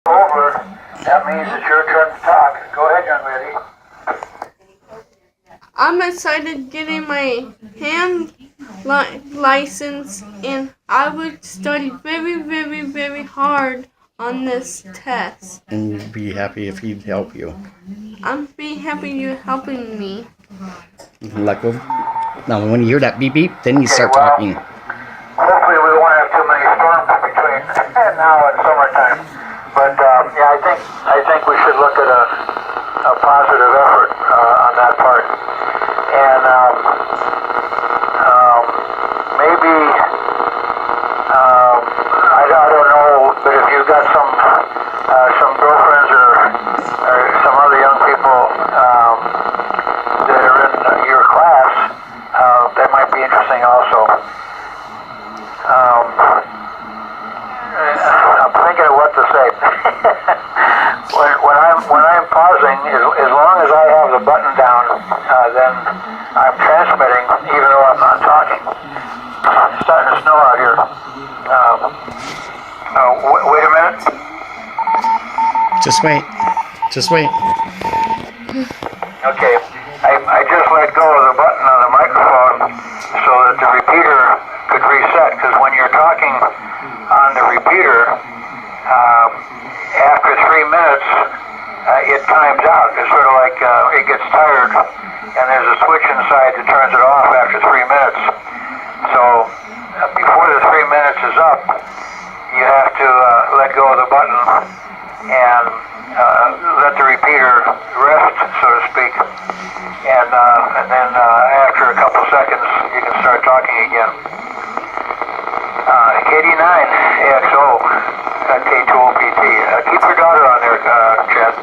Over, that means it's your turn to talk. Go ahead, young lady. I'm excited getting my hand license, and I would study very, very, very hard on this test. And you'd be happy if he'd help you. I'm be happy you're helping me. You can let go. Now, when you hear that beep beep, then you start talking. Hopefully we won't have too many storms between now and summertime. But yeah, I think we should look at a positive effort on that part. And maybe I don't know, but if you've got some girlfriends or some other young people that are in your class, that might be interesting also. I'm thinking of what to say. when I'm pausing, as long as I have the button down, then I'm transmitting, even though I'm not talking. It's starting to snow out here. Wait a minute. Just wait. Just wait. Okay. I just let go of the button on the microphone so that the repeater could reset, because when you're talking on the repeater, after 3 minutes, it times out. It's sort of like it gets tired, and there's a switch inside that turns it off after 3 minutes. So before the 3 minutes is up, you have to let go of the button and let the repeater rest, so to speak. And then after a couple seconds, you can start talking again. KD9 AXO K2OPT. Keep your daughter on there, Chad.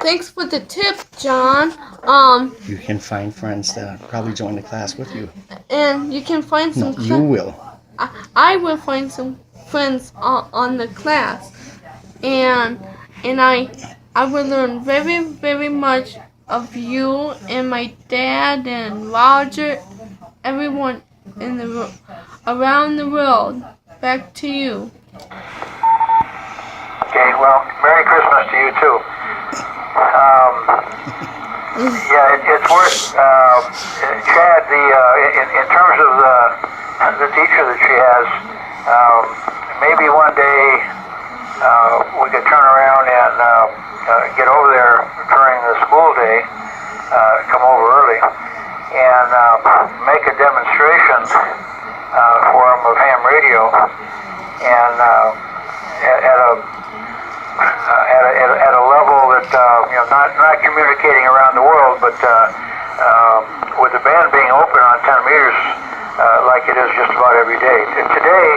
Thanks for the tip, John. You can find friends that probably join the class with you. And you can find some. No, you will. I will find some friends on the class, and I will learn very, very much of you and my dad and Roger, everyone in the around the world. Back to you. Okay, well, Merry Christmas to you too. Yeah, it's worth, Chad, in terms of the teacher that she has, maybe one day we could turn around and get over there during the school day, come over early, and make a demonstration for them of ham radio, and at a level that not communicating around the world, but with the band being open on 10 meters like it is just about every day. And today,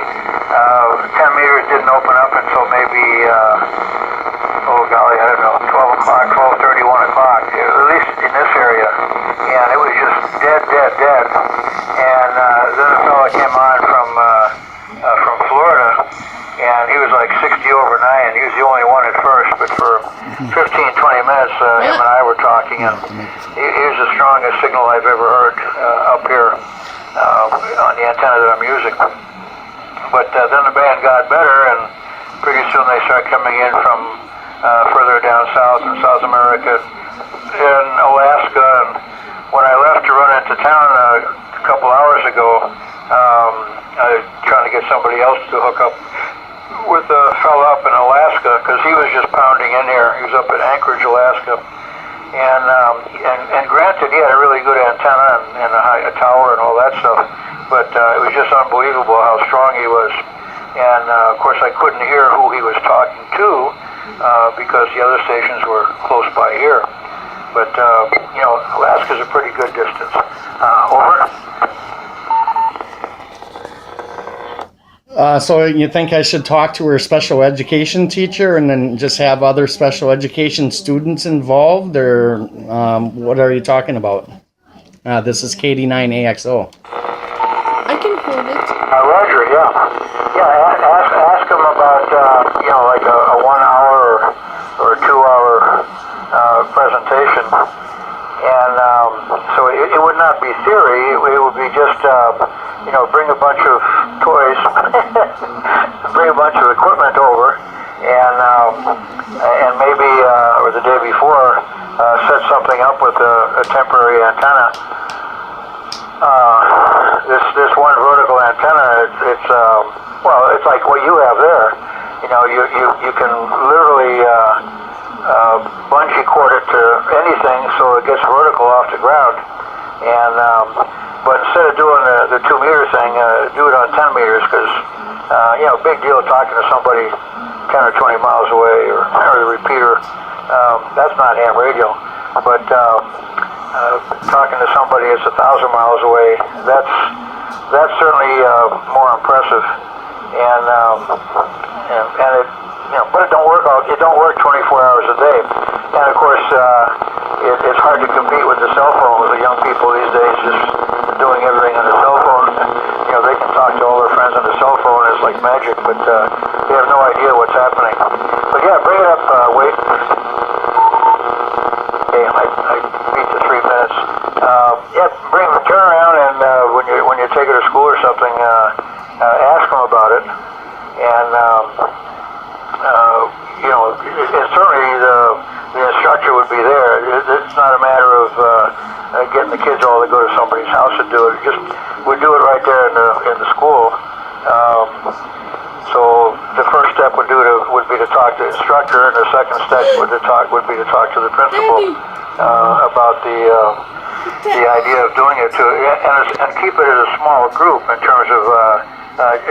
10 meters didn't open up until maybe oh golly, I don't know, 12 o'clock, 12:30, 1 o'clock, at least in this area, and it was just dead. And then a fellow came on from Florida, and he was like 60 over 9. He was the only one at first, but for 15, 20 minutes, him and I were talking, and he was the strongest signal I've ever heard up here on the antenna that I'm using. But then the band got better, and pretty soon they started coming in from further down south in South America and Alaska. And when I left to run into town a couple hours ago, I was trying to get somebody else to hook up with a fella up in Alaska, because he was just pounding in here. He was up at Anchorage, Alaska, and granted, he had a really good antenna and a tower and all that stuff, but it was just unbelievable how strong he was. And of course, I couldn't hear who he was talking to because the other stations were close by here. But Alaska's a pretty good distance. Over. So you think I should talk to her special education teacher and then just have other special education students involved, or what are you talking about? This is KD9AXO. I can hold it. Roger, yeah. Ask him about like a 1 hour or 2 hour presentation, and so it would not be theory. It would be just bring a bunch of toys, bring a bunch of equipment over, and maybe or the day before set something up with a temporary antenna. This one vertical antenna, it's well, it's like what you have there. You know, you can literally bungee cord it to anything so it gets vertical off the ground. And but instead of doing the 2 meter thing, do it on 10 meters because you know, big deal talking to somebody 10 or 20 miles away or the repeater. That's not ham radio, but talking to somebody that's 1,000 miles away, that's certainly more impressive. And it, you know, but it don't work 24 hours a day. And of course, it's hard to compete with the cell phone with the young people these days, just doing everything on the cell phone. You know, they can talk to all their friends on the cell phone. It's like magic, but they have no idea what's happening. But yeah, bring it up, Wade. Okay, I beat the 3 minutes. Yeah, turn around and when you take her to school or something, ask them about it. And you know, certainly the instructor would be there. It's not a matter of getting the kids all to go to somebody's house to do it. Just we do it right there in the school. So the first step would be to talk to the instructor, and the second step would be to talk to the principal about the idea of doing it and keep it as a small group in terms of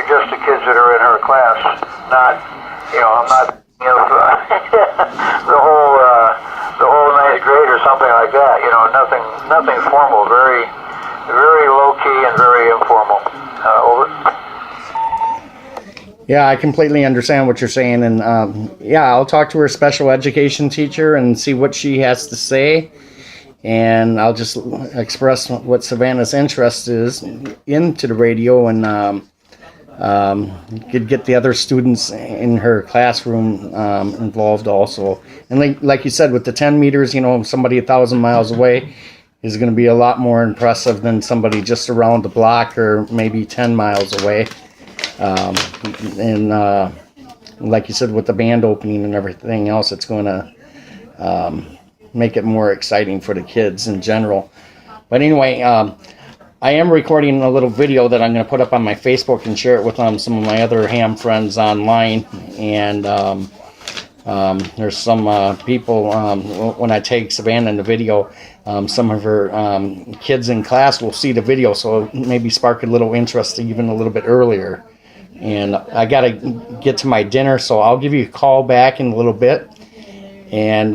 just the kids that are in her class. Not, you know, I'm not the whole ninth grade or something like that. You know, nothing formal. Very low key and very informal. Over. Yeah, I completely understand what you're saying, and yeah, I'll talk to her special education teacher and see what she has to say, and I'll just express what Savannah's interest is into the radio, and get the other students in her classroom involved also. And like you said, with the 10 meters, you know, somebody 1,000 miles away is going to be a lot more impressive than somebody just around the block or maybe 10 miles away. And like you said, with the band opening and everything else, it's going to make it more exciting for the kids in general. But anyway, I am recording a little video that I'm going to put up on my Facebook and share it with some of my other ham friends online. And there's some people, when I take Savannah in the video, some of her kids in class will see the video, so maybe spark a little interest even a little bit earlier. And I got to get to my dinner, so I'll give you a call back in a little bit. And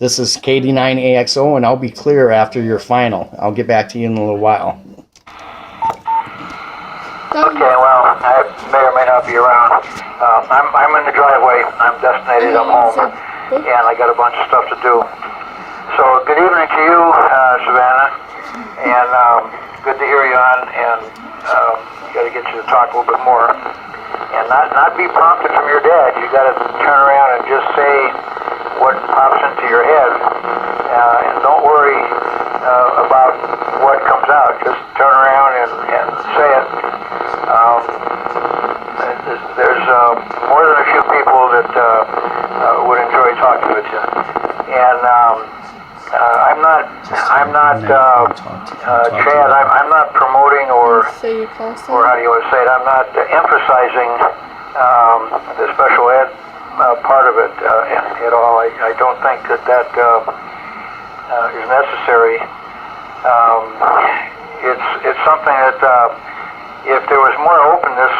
this is KD9AXO, and I'll be clear after your final. I'll get back to you in a little while. Okay, well, I may or may not be around. I'm in the driveway. I'm destinated. I'm home, and I got a bunch of stuff to do. So good evening to you, Savannah, and good to hear you on, and got to get you to talk a little bit more, and not be prompted from your dad. You got to turn around and just say what pops into your head, and don't worry about what comes out. Just turn around and say it. There's more than a few people that would enjoy talking with you, and I'm not Chad. I'm not promoting or how do you want to say it? I'm not emphasizing the special ed part of it at all. I don't think that is necessary. It's something that if there was more openness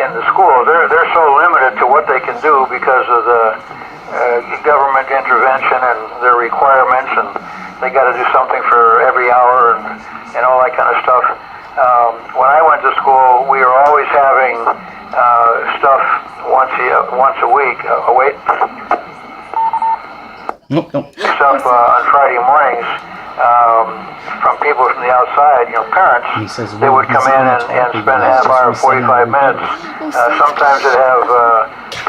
in the school, they're so limited to what they can do because of the government intervention and their requirements, and they got to do something for every hour and all that kind of stuff. When I went to school, we were always having stuff once a week. Wait. Nope. Stuff on Friday mornings from people from the outside, you know, parents. They would come in and spend a half hour, 45 minutes. Sometimes they'd have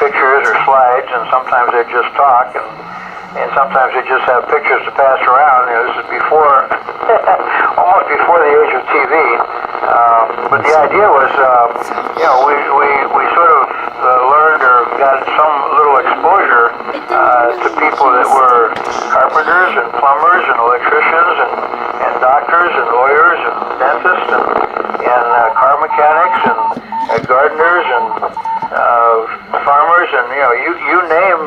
pictures or slides, and sometimes they'd just talk, and sometimes they just have pictures to pass around. You know, this is before, almost before the age of TV. But the idea was, we sort of learned or got some little exposure to people that were carpenters and plumbers and electricians and doctors and lawyers and dentists and car mechanics and gardeners and farmers and you name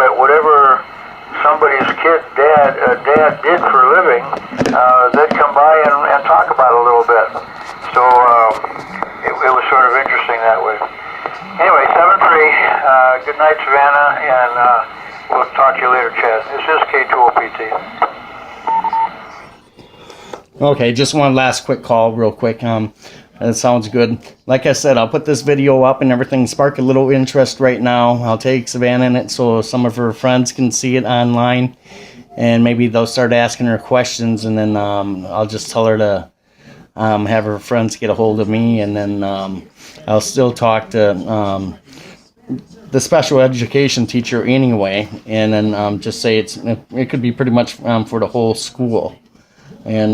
it, whatever somebody's dad did for a living, they'd come by and talk about it a little bit. So it was sort of interesting that way. Anyway, 7-3. Good night, Savannah, and we'll talk to you later, Chad. This is K2OPT. Okay, just one last quick call, real quick. That sounds good. Like I said, I'll put this video up and everything. Spark a little interest right now. I'll take Savannah in it so some of her friends can see it online, and maybe they'll start asking her questions, and then I'll just tell her to have her friends get a hold of me, and then I'll still talk to the special education teacher anyway, and then just say it could be pretty much for the whole school, and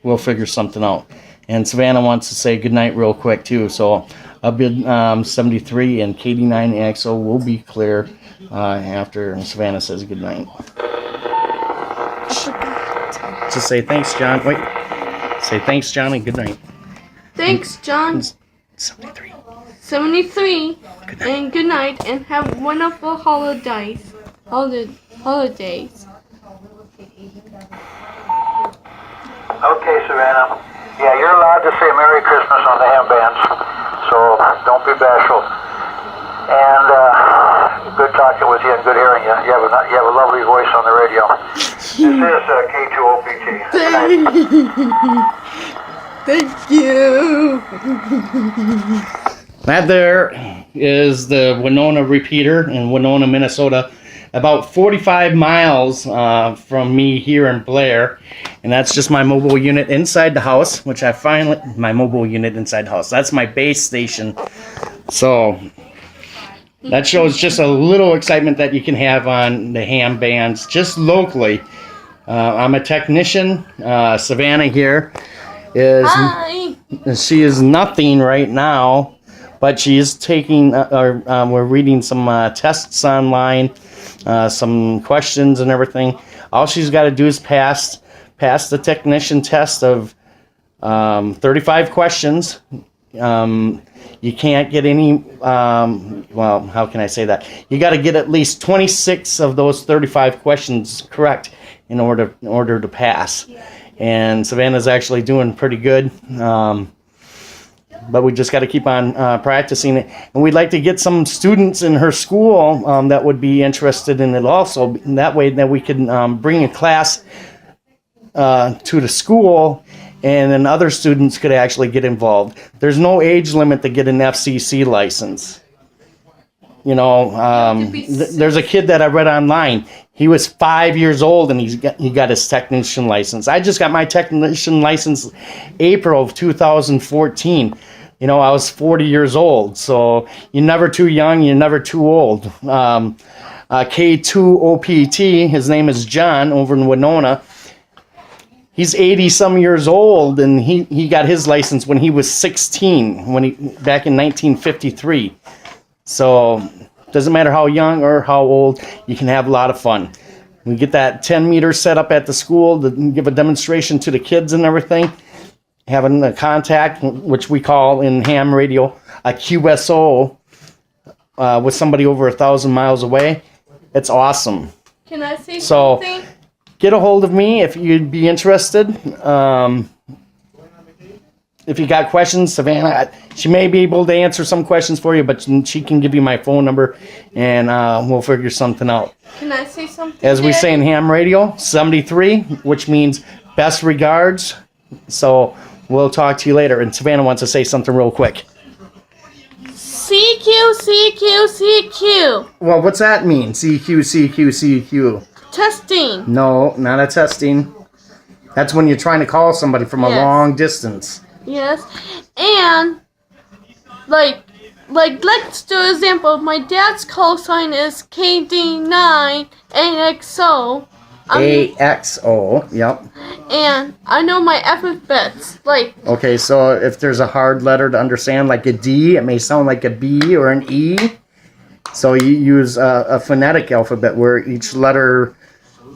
we'll figure something out. And Savannah wants to say goodnight real quick too, so I'll bid 73 and KD9AXO will be clear after Savannah says goodnight. Just say thanks, John. Wait. Say thanks, John, and goodnight. Thanks, John. 73. 73. Good night. And good night, and have wonderful holidays. Holidays. Okay, Savannah. Yeah, you're allowed to say Merry Christmas on the ham bands, so don't be bashful. And good talking with you and good hearing you. You have a lovely voice on the radio. This is K2OPT. Thank you. That there is the Winona repeater in Winona, Minnesota, about 45 miles from me here in Blair. And that's just my mobile unit inside the house, which I finally, my mobile unit inside the house. That's my base station. So that shows just a little excitement that you can have on the ham bands, just locally. I'm a technician. Savannah here is, Hi. she is nothing right now, but she is taking, we're reading some tests online, some questions and everything. All she's got to do is pass the technician test of 35 questions. You can't get any, well, how can I say that? You got to get at least 26 of those 35 questions correct in order to pass. And Savannah's actually doing pretty good. But we just got to keep on practicing it. And we'd like to get some students in her school that would be interested in it also. That way that we can bring a class to the school, and then other students could actually get involved. There's no age limit to get an FCC license. You know, there's a kid that I read online. He was 5 years old and he got his technician license. I just got my technician license April of 2014. You know, I was 40 years old. So you're never too young, you're never too old. K2OPT, his name is John over in Winona. He's 80-some years old, and he got his license when he was 16, back in 1953. So, doesn't matter how young or how old, you can have a lot of fun. We get that 10 meter set up at the school to give a demonstration to the kids and everything. Having a contact, which we call in ham radio a QSO, with somebody over 1,000 miles away. It's awesome. Can I say something? Get a hold of me if you'd be interested. If you got questions, Savannah, she may be able to answer some questions for you, but she can give you my phone number, and we'll figure something out. Can I say something? As we say in ham radio, 73, which means best regards. So we'll talk to you later. And Savannah wants to say something real quick. CQ, CQ, CQ. Well, what's that mean? CQ, CQ, CQ. Testing. No, not a testing. That's when you're trying to call somebody from a long distance. Yes. And like let's do an example. My dad's call sign is KD9AXO, AXO. Yep. And I know my alphabets. Like, Okay, so if there's a hard letter to understand, like a D, it may sound like a B or an E. So you use a phonetic alphabet where each letter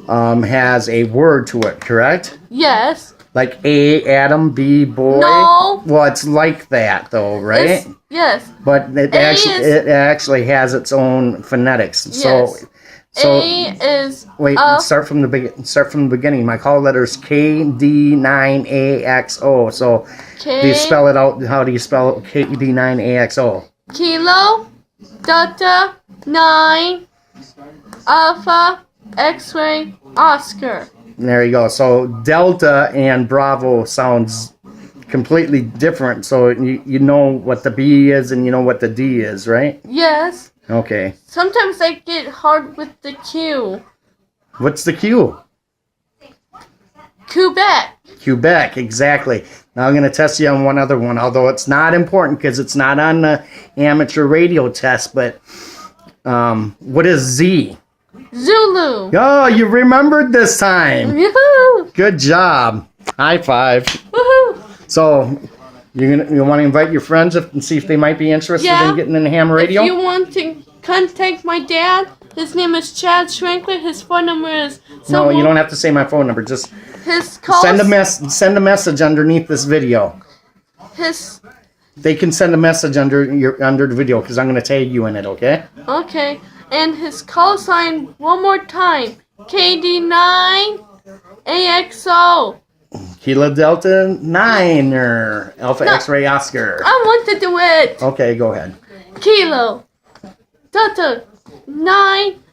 has a word to it, correct? yes. Like A, Adam, B, boy. No. Well, it's like that though, right? Yes. But it actually has its own phonetics. Yes. So A is wait, start from the beginning. My call letter is KD9AXO. So K. do you spell it out? How do you spell KD9AXO? Kilo, Delta, 9, Alpha, X-ray, Oscar. There you go. So Delta and Bravo sounds completely different. So you know what the B is and you know what the D is, right? Yes. Okay. Sometimes I get hard with the Q. What's the Q? Quebec. Quebec, exactly. Now I'm going to test you on one other one, although it's not important because it's not on the amateur radio test, but what is Z? Zulu. Oh, you remembered this time. Woohoo! Good job. High five. Woohoo! So you want to invite your friends and see if they might be interested in getting in the ham radio? If you want to contact my dad, his name is Chad Schrankler. His phone number is... No, you don't have to say my phone number. Just his calls, send a message underneath this video. They can send a message under the video because I'm going to tag you in it, okay? Okay. And his call sign, one more time, KD9AXO. Kilo Delta 9 or Alpha X-Ray Oscar. I want to do it. Okay, go ahead. Kilo, Delta, 9,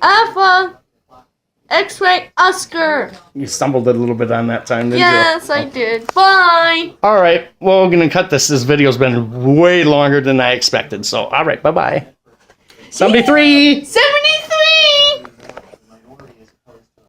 Alpha, X-ray, Oscar. You stumbled a little bit on that time, didn't you? Yes, I did. Bye. All right. Well, we're going to cut this. This video's been way longer than I expected. So, all right. Bye-bye. 73. 73.